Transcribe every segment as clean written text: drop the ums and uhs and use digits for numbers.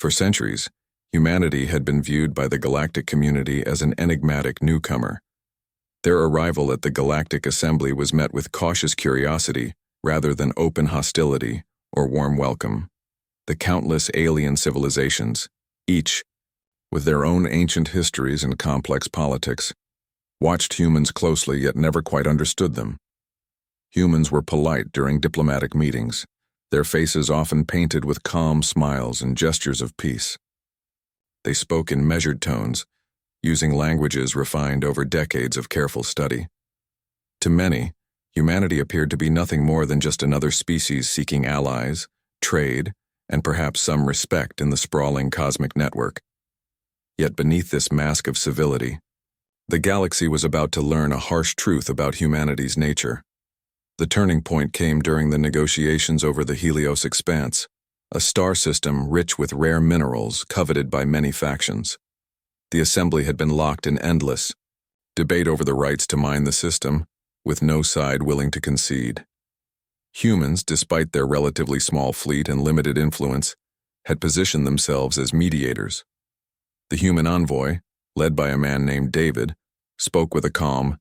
For centuries, humanity had been viewed by the galactic community as an enigmatic newcomer. Their arrival at the Galactic Assembly was met with cautious curiosity rather than open hostility or warm welcome. The countless alien civilizations, each with their own ancient histories and complex politics, watched humans closely yet never quite understood them. Humans were polite during diplomatic meetings, their faces often painted with calm smiles and gestures of peace. They spoke in measured tones, using languages refined over decades of careful study. To many, humanity appeared to be nothing more than just another species seeking allies, trade, and perhaps some respect in the sprawling cosmic network. Yet beneath this mask of civility, the galaxy was about to learn a harsh truth about humanity's nature. The turning point came during the negotiations over the Helios Expanse, a star system rich with rare minerals coveted by many factions. The assembly had been locked in endless debate over the rights to mine the system, with no side willing to concede. Humans, despite their relatively small fleet and limited influence, had positioned themselves as mediators. The human envoy, led by a man named David, spoke with a calm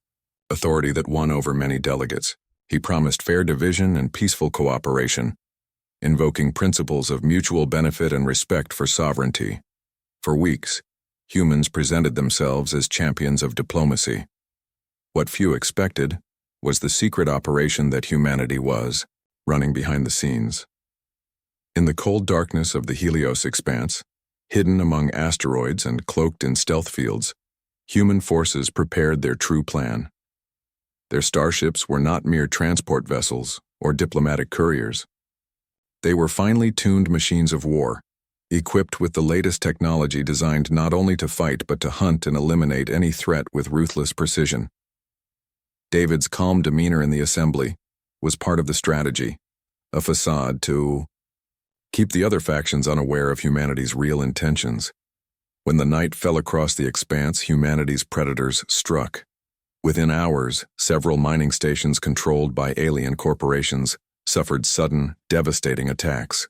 authority that won over many delegates. He promised fair division and peaceful cooperation, invoking principles of mutual benefit and respect for sovereignty. For weeks, humans presented themselves as champions of diplomacy. What few expected was the secret operation that humanity was, running behind the scenes. In the cold darkness of the Helios Expanse, hidden among asteroids and cloaked in stealth fields, human forces prepared their true plan. Their starships were not mere transport vessels or diplomatic couriers. They were finely tuned machines of war, equipped with the latest technology designed not only to fight but to hunt and eliminate any threat with ruthless precision. David's calm demeanor in the assembly was part of the strategy, a facade to keep the other factions unaware of humanity's real intentions. When the night fell across the expanse, humanity's predators struck. Within hours, several mining stations controlled by alien corporations suffered sudden, devastating attacks.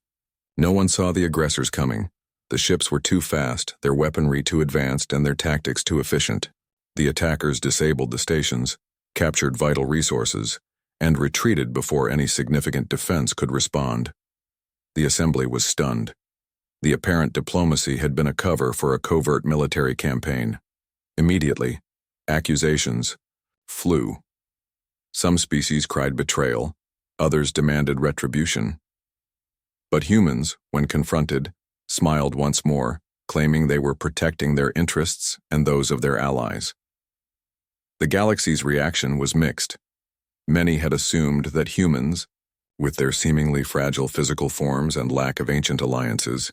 No one saw the aggressors coming. The ships were too fast, their weaponry too advanced, and their tactics too efficient. The attackers disabled the stations, captured vital resources, and retreated before any significant defense could respond. The assembly was stunned. The apparent diplomacy had been a cover for a covert military campaign. Immediately, accusations flew. Some species cried betrayal, others demanded retribution. But humans, when confronted, smiled once more, claiming they were protecting their interests and those of their allies. The galaxy's reaction was mixed. Many had assumed that humans, with their seemingly fragile physical forms and lack of ancient alliances,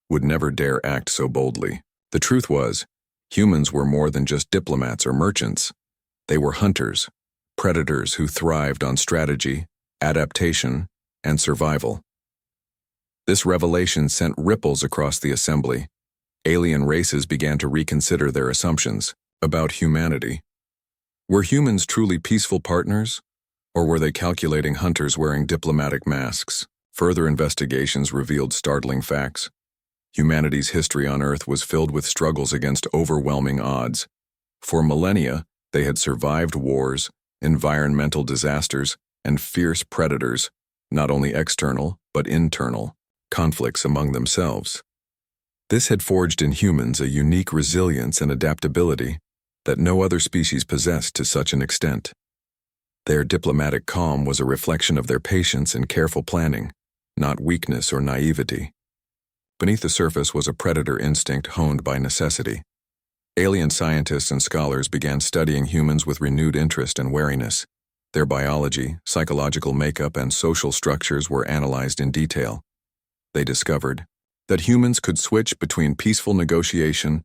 would never dare act so boldly. The truth was, humans were more than just diplomats or merchants. They were hunters, predators who thrived on strategy, adaptation, and survival. This revelation sent ripples across the assembly. Alien races began to reconsider their assumptions about humanity. Were humans truly peaceful partners, or were they calculating hunters wearing diplomatic masks? Further investigations revealed startling facts. Humanity's history on Earth was filled with struggles against overwhelming odds. For millennia, they had survived wars, environmental disasters, and fierce predators, not only external, but internal, conflicts among themselves. This had forged in humans a unique resilience and adaptability that no other species possessed to such an extent. Their diplomatic calm was a reflection of their patience and careful planning, not weakness or naivety. Beneath the surface was a predator instinct honed by necessity. Alien scientists and scholars began studying humans with renewed interest and wariness. Their biology, psychological makeup, and social structures were analyzed in detail. They discovered that humans could switch between peaceful negotiation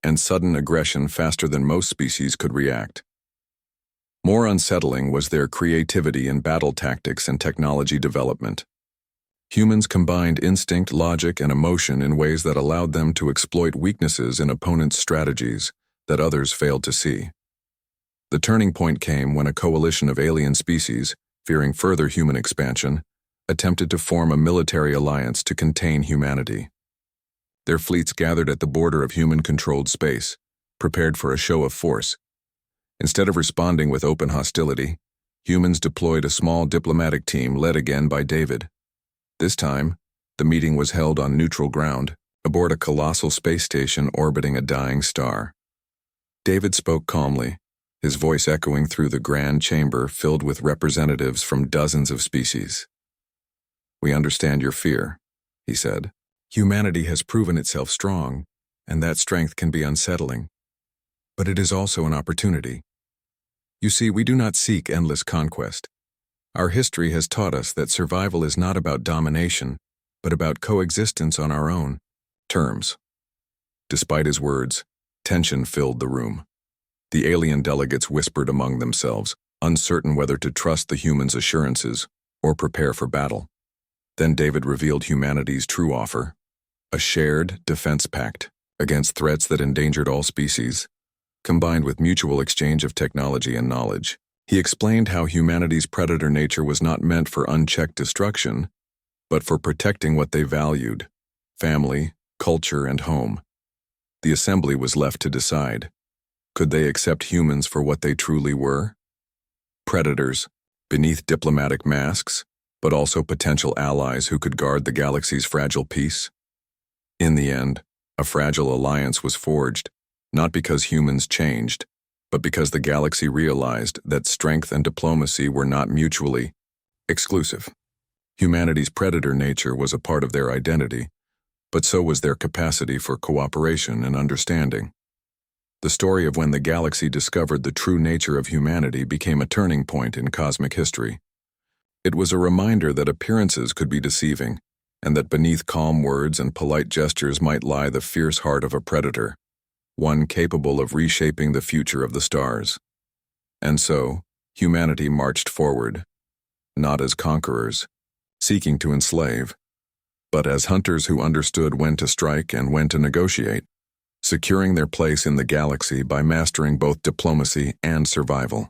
and sudden aggression faster than most species could react. More unsettling was their creativity in battle tactics and technology development. Humans combined instinct, logic, and emotion in ways that allowed them to exploit weaknesses in opponents' strategies that others failed to see. The turning point came when a coalition of alien species, fearing further human expansion, attempted to form a military alliance to contain humanity. Their fleets gathered at the border of human-controlled space, prepared for a show of force. Instead of responding with open hostility, humans deployed a small diplomatic team led again by David. This time, the meeting was held on neutral ground, aboard a colossal space station orbiting a dying star. David spoke calmly, his voice echoing through the grand chamber filled with representatives from dozens of species. "We understand your fear," he said. "Humanity has proven itself strong, and that strength can be unsettling. But it is also an opportunity. You see, we do not seek endless conquest. Our history has taught us that survival is not about domination, but about coexistence on our own terms." Despite his words, tension filled the room. The alien delegates whispered among themselves, uncertain whether to trust the humans' assurances or prepare for battle. Then David revealed humanity's true offer, a shared defense pact against threats that endangered all species, combined with mutual exchange of technology and knowledge. He explained how humanity's predator nature was not meant for unchecked destruction, but for protecting what they valued: family, culture, and home. The assembly was left to decide. Could they accept humans for what they truly were? Predators, beneath diplomatic masks, but also potential allies who could guard the galaxy's fragile peace? In the end, a fragile alliance was forged, not because humans changed, but because the galaxy realized that strength and diplomacy were not mutually exclusive. Humanity's predator nature was a part of their identity, but so was their capacity for cooperation and understanding. The story of when the galaxy discovered the true nature of humanity became a turning point in cosmic history. It was a reminder that appearances could be deceiving, and that beneath calm words and polite gestures might lie the fierce heart of a predator, one capable of reshaping the future of the stars. And so, humanity marched forward, not as conquerors, seeking to enslave, but as hunters who understood when to strike and when to negotiate, securing their place in the galaxy by mastering both diplomacy and survival.